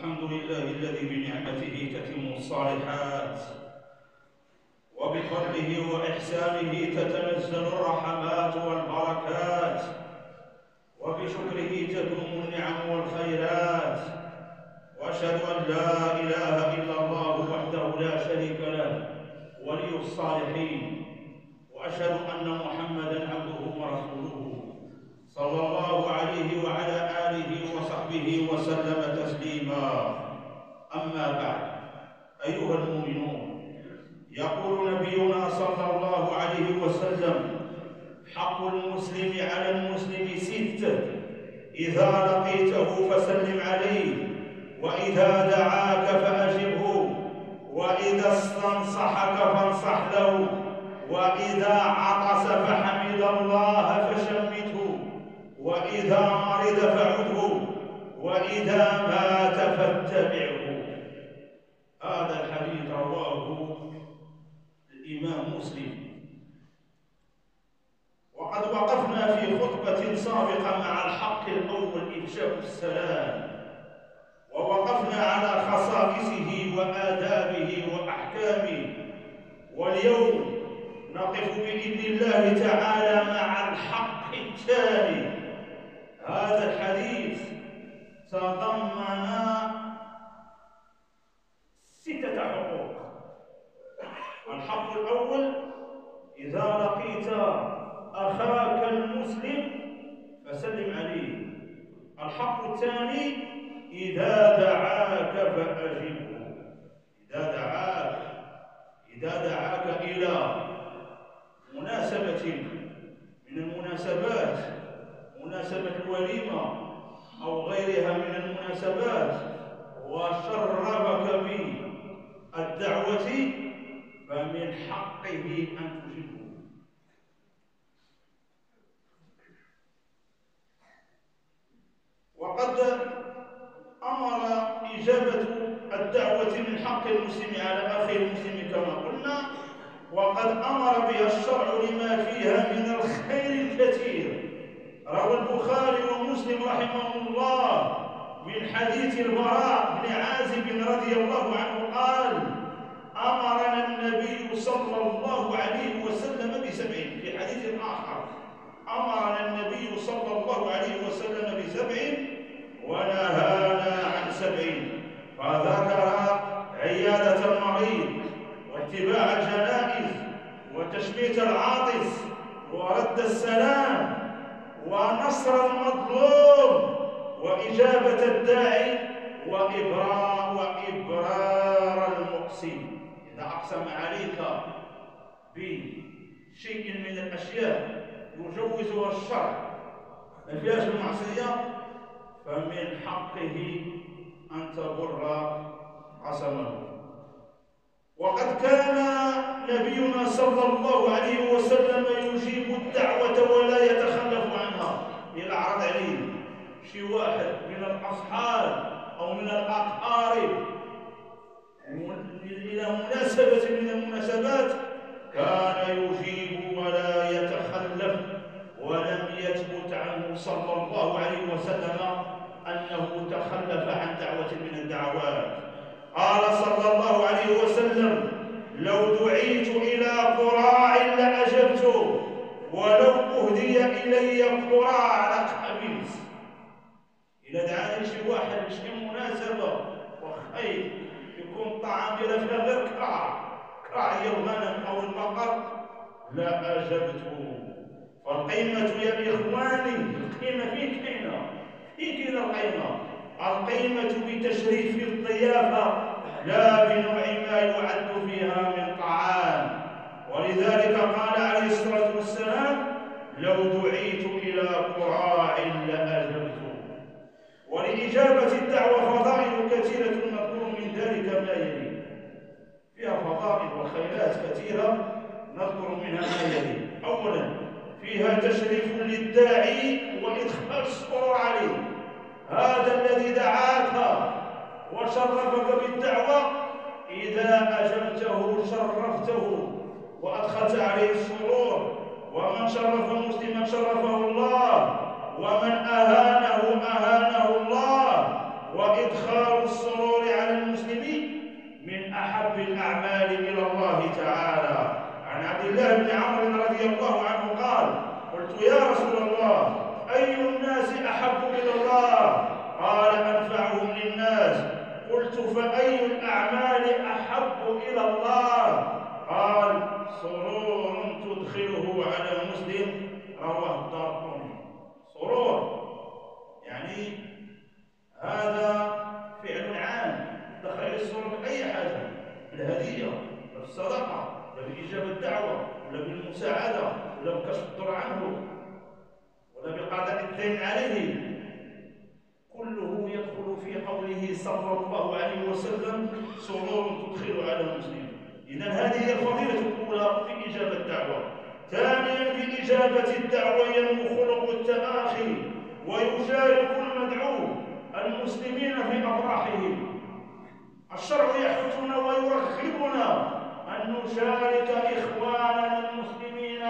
الحمد لله الذي بنعمته تتم الصالحات وبفضله وإحسانه تتنزل الرحمات والبركات وبشكره تدوم النعم والخيرات. وأشهد أن لا إله إلا الله وحده لا شريك له ولي الصالحين، وأشهد أن محمدًا عبده ورسوله صلى الله عليه وعلى آله وصحبه وسلم تسليما. أما بعد، أيها المؤمنون، يقول نبينا صلى الله عليه وسلم: حق المسلم على المسلم 6: إذا لقيته فسلم عليه، وإذا دعاك فأجبه، وإذا استنصحك فانصح له، وإذا عطس فحمد الله فشمته، وإذا مرض فعده، وإذا مات فاتبعه. هذا الحديث رواه الإمام مسلم. وقد وقفنا في خطبة سابقة مع الحق الأول إفشاء السلام، ووقفنا على خصائصه وآدابه وأحكامه. واليوم نقف بإذن الله تعالى مع الحق الثاني. هذا الحديث تضمن 6 حقوق. الحق الأول: إذا لقيت أخاك المسلم فسلم عليه. الحق الثاني: إذا دعاك فأجبه. إذا دعاك إلى مناسبة من المناسبات، مناسبة الوليمة أو غيرها من المناسبات، وشرفك بالدعوة، فمن حقه أن تجيبه. وقد أمر إجابة الدعوة من حق المسلم على أخيه المسلم كما قلنا، وقد أمر بها الشرع لما فيها من الخير الكثير. روى البخاري ومسلم رحمه الله من حديث البراء بن عازب رضي الله عنه قال: أمرنا النبي صلى الله عليه وسلم ب7. في حديث آخر: أمرنا النبي صلى الله عليه وسلم ب7 ونهانا عن 7. فذكر عيادة المريض، واتباع الجنائز، وتشميت العاطس، ورد السلام، ونصر المظلوم، وإجابة الداعي، وإبرار المقسم. إذا أقسم عليك بشيء من الأشياء يجوزها الشرع ما فيهاش المعصية، فمن حقه أن تبر قسمه. وقد كان نبينا صلى الله عليه وسلم يجيب الدعوة ولا يتخلف عنها. إذا عرض عليه شي واحد من الأصحاب أو من الأقارب إلى مناسبة من المناسبات، كان يجيب ولا يتخلف. ولم يثبت عنه صلى الله عليه وسلم أنه تخلف عن دعوة من الدعوات. قال صلى الله عليه وسلم: لو دعيت إلى قراع لأجبت، ولو أهدي إلي قراع لقبلت. إذا دعاني شي واحد بشي مناسبة وخير يكون طعام ديالها فيها غير كراع ديال الغنم أو البقر، لا أجبته. فالقيمة يا إخواني، القيمة فين كاينة؟ القيمة بتشريف الضيافة، لا بنوع ما يعد فيها من طعام. ولذلك قال عليه الصلاة والسلام: لو دعيت إلى قراع لأجبت. ولإجابة الدعوة فضائل كثيرة، نذكر من ذلك ما يلي. فيها فضائل وخيرات كثيرة، نذكر منها ما يلي. أولا: فيها تشريف للداعي وإدخال السرور عليه. هذا الذي دعاك وشرفك بالدعوة، إذا أجبته شرفته وأدخلت عليه السرور. ومن شرف مسلما شرفه الله، ومن أهانه أهانه الله. وإدخال السرور الله بن عمرو رضي الله عنه قال: قلت يا رسول الله أي الناس أحب إلى الله؟ قال: أنفعهم للناس. قلت: فأي الأعمال أحب إلى الله؟ قال: سرور تدخله على مسلم، رواه الدارقطني. سرور يعني هذا فعل عام، دخل السرور بأي حاجة، بالهدية ولا بالصدقة ولا بإجابة الدعوة ولا بالمساعدة ولا بكشف الضر عنه ولا بقضاء الدين عليه، كله يدخل في قوله صلى الله عليه وسلم: سرور تدخل على المسلم. إذن هذه هي الفضيلة الأولى في إجابة الدعوة. ثانيا، في إجابة الدعوة ينمو خلق التآخي، ويشارك المدعو المسلمين في أفراحهم. الشرع يحثنا ويرغبنا أن نشارك إخواننا المسلمين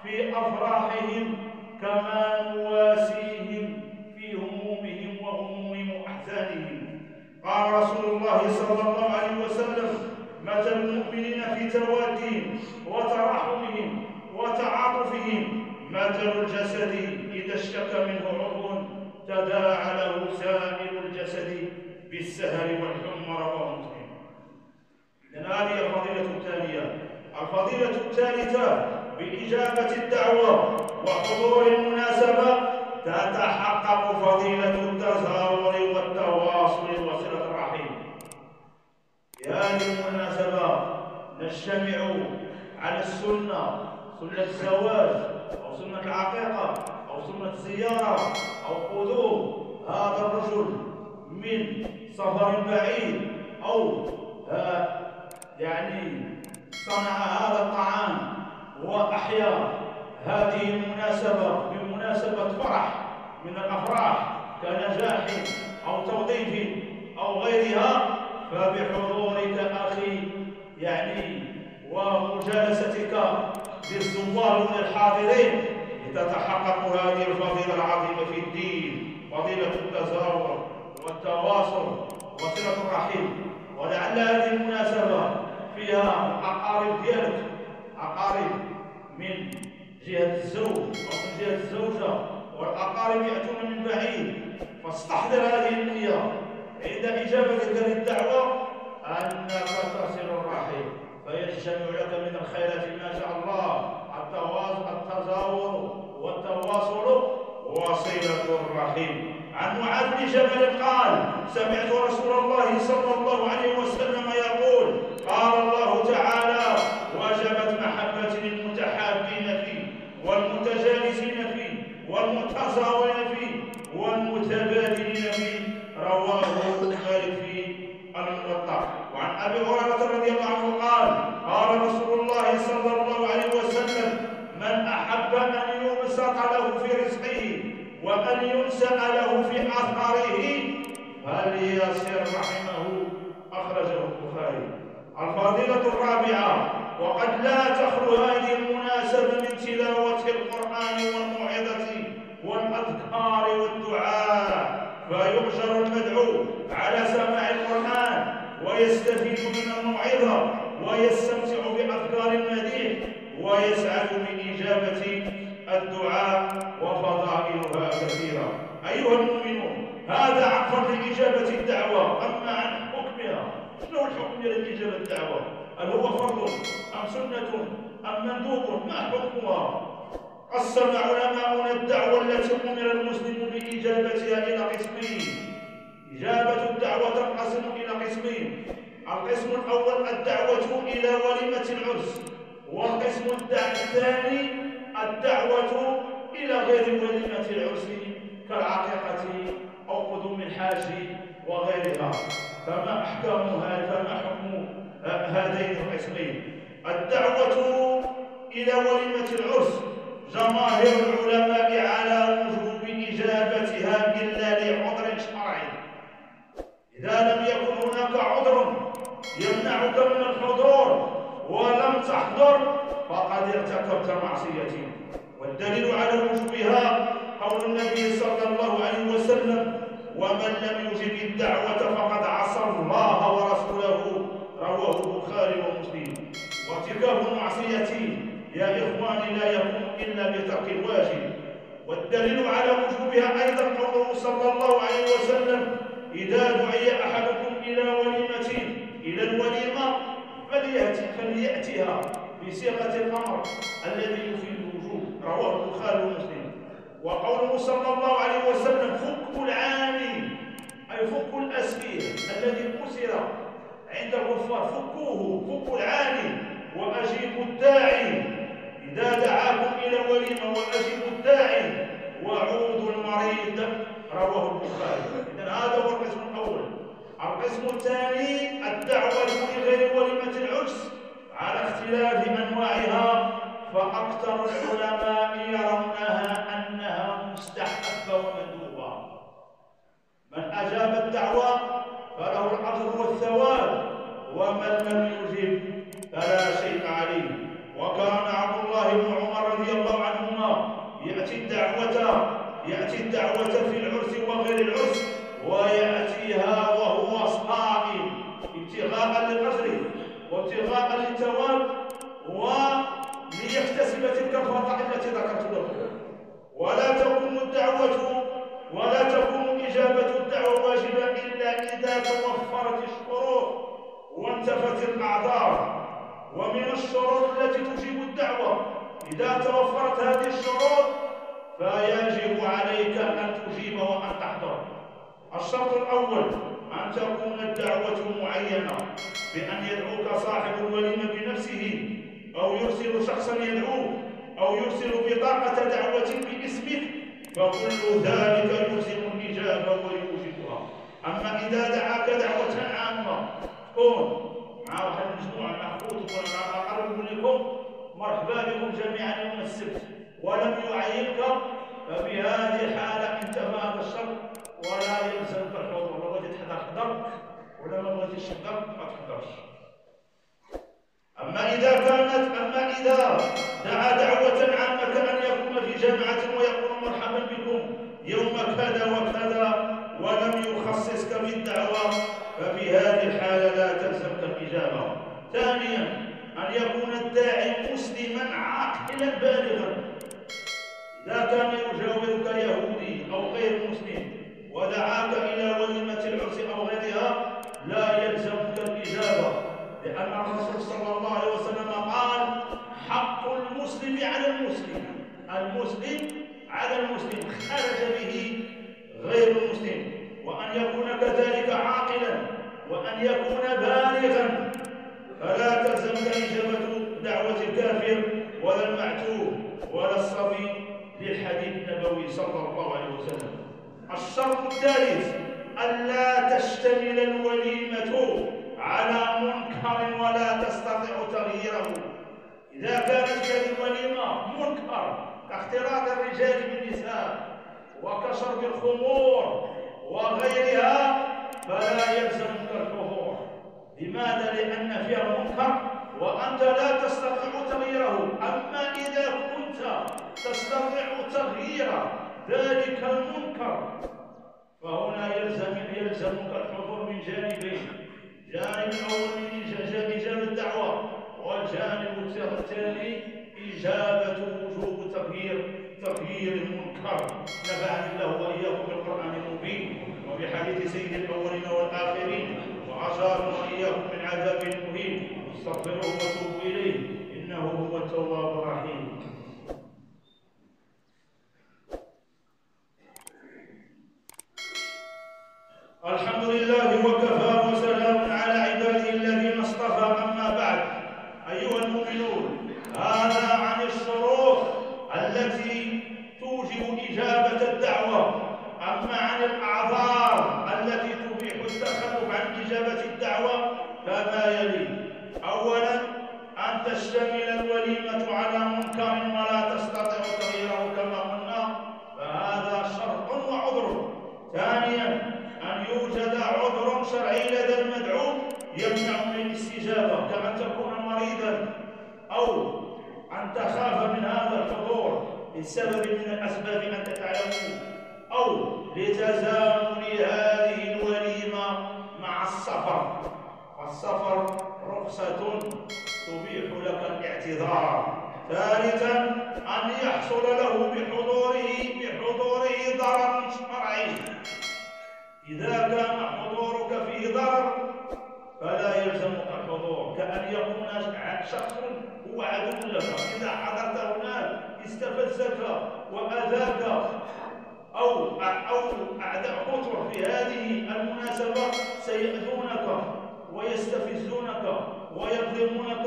في أفراحهم كما نواسيهم في همومهم وغمومهم وأحزانهم. قال رسول الله صلى الله عليه وسلم: مثل المؤمنين في توادهم وتراحمهم وتعاطفهم مثل الجسد إذا اشتكى منه عضو تداعى له سائر الجسد بالسهر والحمى، رواه مسلم. إذن هذه الفضيلة الثانية. الفضيلة الثالثة: بإجابة الدعوة وحضور المناسبة تتحقق فضيلة التزاور والتواصل وصلة الرحم. في هذه المناسبة نجتمع على السنة، سنة الزواج أو سنة العقيقة أو سنة الزيارة أو قدوم هذا الرجل من سفر بعيد أو يعني صنع هذا الطعام وأحيا هذه المناسبة بمناسبة فرح من الأفراح كنجاح أو توظيف أو غيرها، فبحضورك أخي يعني ومجالستك بالزوار الحاضرين لتتحقق هذه الفضيلة العظيمة في الدين، فضيلة التزاور والتواصل وصلة الرحم. ولعل هذه المناسبة فيها أقارب ديالك، أقارب من جهة الزوج أو من جهة الزوجة، والأقارب يأتون من بعيد، فاستحضر هذه النية عند إجابتك للدعوة أنك تصل الرحم، فيجتمع لك من الخيرات ما شاء الله التزاور والتواصل وصلة الرحم. عن معاذ بن جبل قال: سمعت رسول الله صلى الله عليه وسلم يقول: قال الله تعالى: وجبت محبتي للمتحابين فيه والمتجالسين فيه والمتزاورين فيه والمتبادلين فيه، رواه مالك في الموطأ. وعن ابي هريره رضي الله عنه قال: قال رسول الله صلى الله عليه وسلم: من احب ان يبسط له في رزقه وأن ينسأ له في أثره فليصل رحمه، أخرجه البخاري. الفضيلة الرابعة: وقد لا تخلو هذه المناسبة من تلاوة القرآن والموعظة والأذكار والدعاء، فيؤجر المدعو على سماع القرآن ويستفيد من الموعظة ويستمتع بأذكار المديح ويسعد بإجابة الدعاء وفضائلها كثيرة. أيها المؤمنون، هذا عن فضل إجابة الدعوة. أما عن حكمها، شنو الحكم ديال إجابة الدعوة؟ هل هو فرض أم سنة أم مندوب؟ ما حكمها؟ قسم علماؤنا الدعوة التي أمر المسلم بإجابتها إلى قسمين. إجابة الدعوة تنقسم إلى قسمين: القسم الأول الدعوة إلى وليمة العرس، والقسم الثاني الدعوة إلى غير وليمة العرس كالعقيقة أو قدوم الحاج وغيرها. فما حكم هذين القسمين؟ الدعوة إلى وليمة العرس جماهير العلماء على وجوب إجابتها إلا لعذر شرعي. إذا لم يكن هناك عذر يمنعك من الحضور ولم تحضر فقد ارتكبت معصية. والدليل على وجوبها قول النبي صلى الله عليه وسلم: ومن لم يجب الدعوة فقد عصى الله ورسوله، رواه البخاري ومسلم. وارتكاب المعصية يا إخواني لا يكون إلا بترك الواجب. والدليل على وجوبها أيضا قوله صلى الله عليه وسلم: إذا دعي أحدكم إلى الوليمة فليأتها بصيغة الأمر الذي يفيد الوجوب، رواه البخاري ومسلم. وقوله صلى الله عليه وسلم: فك العاني، أي فك الأسير الذي أسر عند الكفار، فكوا العاني وأجيبوا الداعي إذا دعاكم إلى الوليمة، وأجيبوا الداعي وعودوا المريض، رواه البخاري. إذن هذا هو القسم الأول. القسم الثاني: الدعوة لغير وليمة العرس على اختلاف أنواعها، فأكثر العلماء يرونها أنها مستحبة ومندوبة. من أجاب الدعوة فله الأجر والثواب، ومن لم يجب فلا شيء عليه. وكان عبد الله بن عمر رضي الله عنهما يأتي الدعوة في العرس وغير العرس، ويأتيها وهو صائم ابتغاء للأجر وابتغاء للثواب وليكتسب تلك الفضائل التي ذكرت لكم. ولا تكون إجابة الدعوة واجبة إلا إذا توفرت الشروط وانتفت الأعذار. ومن الشروط التي تجيب الدعوة إذا توفرت هذه الشروط فيجب عليك أن تجيب وأن تحضر. الشرط الأول: أن تكون الدعوة معينة، بأن يدعوك صاحب الوليمة بنفسه، أو يرسل شخصا يدعوك، أو يرسل بطاقة دعوة باسمك، فكل ذلك يلزم الإجابة ويوجبها. أما إذا دعاك دعوة عامة، تكون مع واحد المجموعة مع أخوتكم ولا مع أقرب لكم: مرحبا بكم جميعا يوم السبت، ولم يعينك، ففي هذه الحالة انتفى هذا الشرط ولا يلزمك الحضور. لو بغيت تحضر حضر، ولا ما بغيتش تحضر ما تحضرش. أما إذا دعا دعوة عامة كأن يكون في جامعة ويقول: مرحبا بكم يوم كذا وكذا، ولم يخصصك بالدعوة، ففي هذه الحالة لا تلزمك الإجابة. ثانيا: أن يكون الداعي مسلما عاقلا بالغا. إذا كان يجاورك يهودي أو غير مسلم ودعاك إلى وليمة العرس أو غيرها لا يلزمك الإجابة، لأن الرسول صلى الله عليه وسلم قال: حق المسلم على المسلم، المسلم على المسلم، خرج به غير المسلم. وأن يكون كذلك عاقلا، وأن يكون بالغا، فلا تلزمك إجابة دعوة الكافر ولا المعتوه ولا الصبي، للحديث النبوي صلى الله عليه وسلم. الشرط الثالث: ألا تشتمل الوليمة على منكر ولا تستطيع تغييره. إذا كانت هذه الوليمة منكر كاختلاط الرجال بالنساء وكشرب الخمور وغيرها فلا يلزمك الحضور. لماذا؟ لأن فيها منكر وأنت لا تستطيع تغييره. أما إذا كنت تستطيع تغيير ذلك المنكر فهنا يلزمك الحضور من جانبين: جانب أول من إجابة الدعوة، والجانب الثاني إجابة وجوب تغيير المنكر. نفعني الله وإياكم بالقرآن المبين وبحديث سيد الأولين والآخرين، وعصاكم وإياكم من عذاب مهين. استغفروه وتوبوا إليه إنه هو التواب الرحيم. الحمد لله وكفى وسلام على عباده الذين اصطفى. أما بعد، أيها المؤمنون، هذا عن الشروط التي توجب إجابة الدعوة. أما عن الأعذار التي تبيح التخلف عن إجابة الدعوة فما يلي: أولا: أن تشتمل الوليمة على منكر ولا تستطيع تغييره كما قلنا، فهذا شرط وعذر. ثانيا: أن يوجد عذر شرعي لدى المدعو يمنع من الاستجابة، كأن تكون مريضا أو أن تخاف من هذا الحضور لسبب من الأسباب أنت تعلمون، أو لتزامن هذه الوليمة مع السفر. والسفر رخصة تبيح لك الاعتذار، ثالثا أن يحصل له بحضوره ضرر شرعي. إذا كان حضورك فيه ضرر فلا يلزمك الحضور، كأن يكون شخص هو عدو لك، إذا حضرت هناك استفزك وأذاك أو أعداء خطر في هذه المناسبة سيأذونك ويستفزونك ويظلمونك،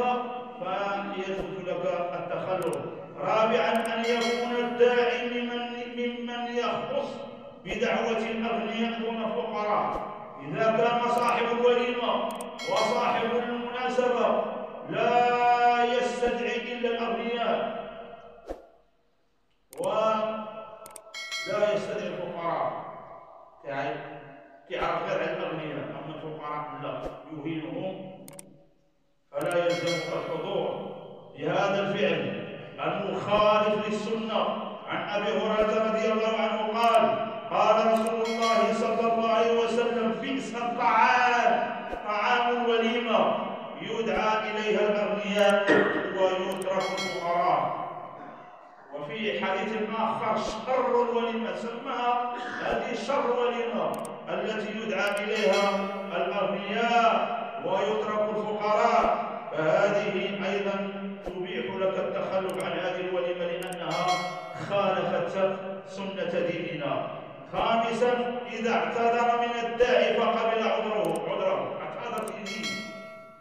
فيجوز لك التخلف. رابعا أن يكون الداعي ممن يخص بدعوة الأغنياء دون الفقراء. إذا كان صاحب الوليمة وصاحب المناسبة لا يستدعي إلا الأغنياء ولا يستدعي الفقراء، كيعرف غير على الأغنياء، أما الفقراء لا يهينهم، فلا يلزمك الحضور لهذا الفعل المخالف للسنة. عن أبي هريرة رضي الله عنه قال: قال رسول الله صلى الله عليه وسلم: بئس الطعام طعام الوليمة يدعى إليها الأغنياء ويترك الفقراء. وفي حديث آخر: شر الوليمة، سماها هذه شر وليمة التي يدعى إليها الأغنياء ويترك الفقراء، فهذه أيضا تبيح لك التخلف عن هذه الوليمة لأنها خالفت سنة ديننا. خامسا: إذا اعتذر من الداعي فقبل عذره، اعتذرت إليه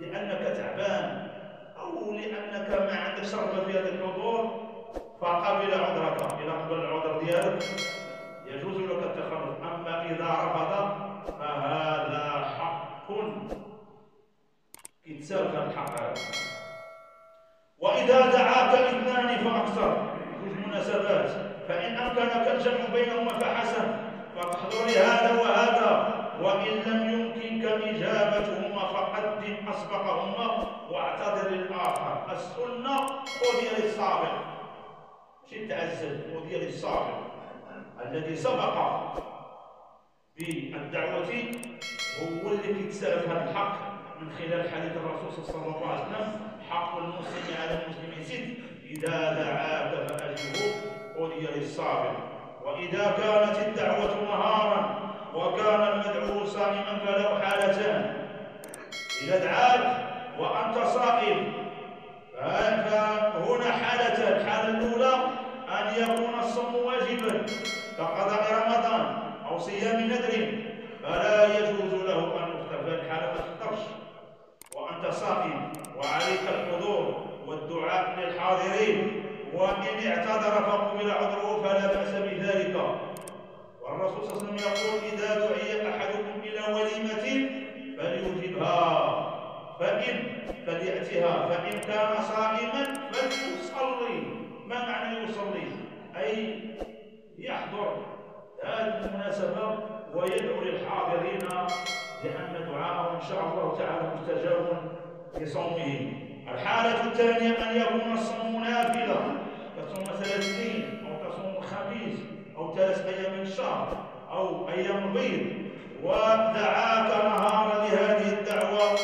لأنك تعبان أو لأنك ما عندكش رغبة في هذا الحضور فقبل عذرك، إذا قبل العذر ديالك يجوز لك التخلف. أما إذا رفض فهذا حق يتساوى الحق هذا. وإذا دعاك اثنان فأكثر في المناسبات فإن أمكنك الجمع بينهما فحسن، فاحضر هذا وهذا، وإن لم يمكنك إجابتهما فقدم أسبقهما واعتذر للآخر. السنة خذ للسابق، ماشي تعزل، خذ للسابق الذي سبق بالدعوة هو اللي كيتسالف هذا الحق من خلال حديث الرسول صلى الله عليه وسلم: حق المسلم على المسلم ست، إذا دعاك فأجبه أولي للصابر. وإذا كانت الدعوة نهارا وكان المدعو صائما فله حالتان: إذا دعاك وأنت صائم فهنا حالتان: الحالة الأولى أن يكون الصوم واجبا كقضاء رمضان أو صيام نذر فلا يجوز له أن يفطر، فالحالة ما تفطرش وأنت صائم وعليك الحضور والدعاء للحاضرين، وإن اعتذر فقبل عذره فلا بأس بذلك. والرسول صلى الله عليه وسلم يقول: إذا دعي أحدكم إلى وليمة فليجبها فليأتها، فإن كان صائما فليصلي. ما معنى يصلي؟ أي يحضر هذه المناسبة ويدعو للحاضرين، لأن دعاءه إن شاء الله تعالى مستجاب لصومه. الحالة الثانية أن يكون الصوم نافلة، تصوم 30 أو تصوم الخميس أو 3 أيام من الشهر أو أيام بيض، ودعاك نهارا لهذه الدعوة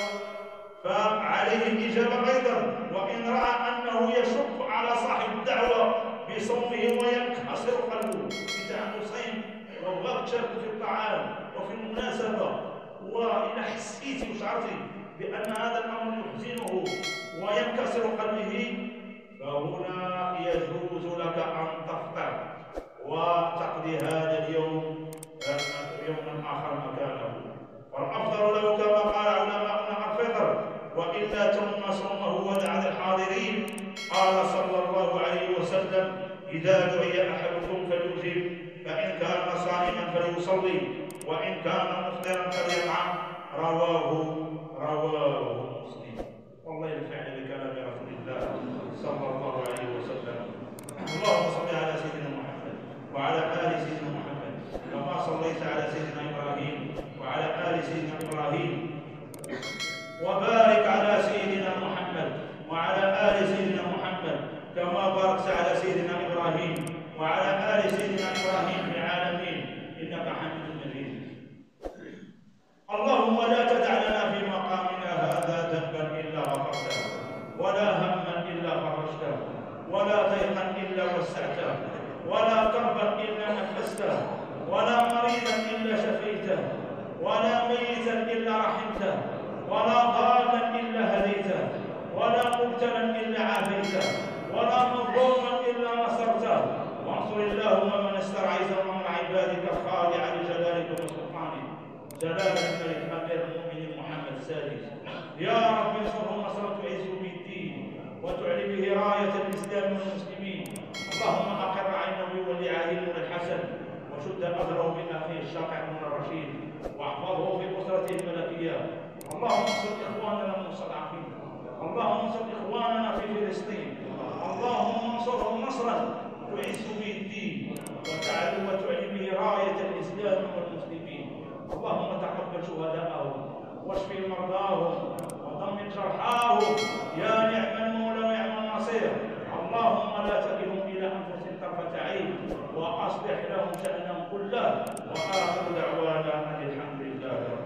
فعليه الإجابة أيضا. وإن رأى أنه يشق على صاحب الدعوة بصومه وينكسر قلبه، إذا عنده صيم وبغاك تشارك في الطعام وفي المناسبة وإذا حسيتي وشعرتي بأن هذا الأمر يحزنه وينكسر قلبه، فهنا يجوز لك أن تفطر وتقضي هذا اليوم يوما آخر مكانه. والأفضل له كما قال علماؤنا الفطر، وإلا تم صومه ودعا الحاضرين. قال صلى الله عليه وسلم: إذا دعي أحدكم فليجب، فإن كان صائما فليصلي، وإن كان مفطرا فليطعم. رواه مسلم. والله ينفعني بكلام رسول الله صلى الله عليه وسلم. اللهم صل على سيدنا محمد وعلى آل سيدنا محمد كما صليت على سيدنا إبراهيم وعلى آل سيدنا إبراهيم، وبارك على سيدنا محمد وعلى آل سيدنا محمد كما باركت على سيدنا إبراهيم وعلى آل سيدنا إبراهيم في العالمين إنك حميد مجيد. اللهم لا تدع لنا في مقامنا هذا ذنبا إلا غفرته، ولا هما إلا فرجته، شفيته، ولا ميتا إلا رحمته، ولا ضالا إلا هديته، ولا مبتلا إلا عافيته، ولا مظلوما إلا نصرته. وانصر اللهم من استرعيته من عبادك الخاضع لجلالك وسلطانك، جلال الملك أمير المؤمنين محمد السادس. يا رب انصره نصرة تعز به الدين وتعلي به راية الإسلام والمسلمين. اللهم أقر عينه بولي عهده الحسن، وشد أثره بأخيه الشاقع من الرشيد، واحفظه في أسرته الملكية. اللهم انصر إخواننا المستضعفين، اللهم انصر إخواننا في فلسطين، اللهم انصرهم نصرا تعز به الدين وتعلي به راية الإسلام والمسلمين. اللهم تقبل شهداءهم واشف مرضاهم وضمن جرحاهم. يا نعم المولى ونعم النصير. اللهم لا تكلهم إلى أنفسهم طرفة عين، وأصلح لهم شأنهم كله. وآخر دعوانا أن الحمد لله رب العالمين.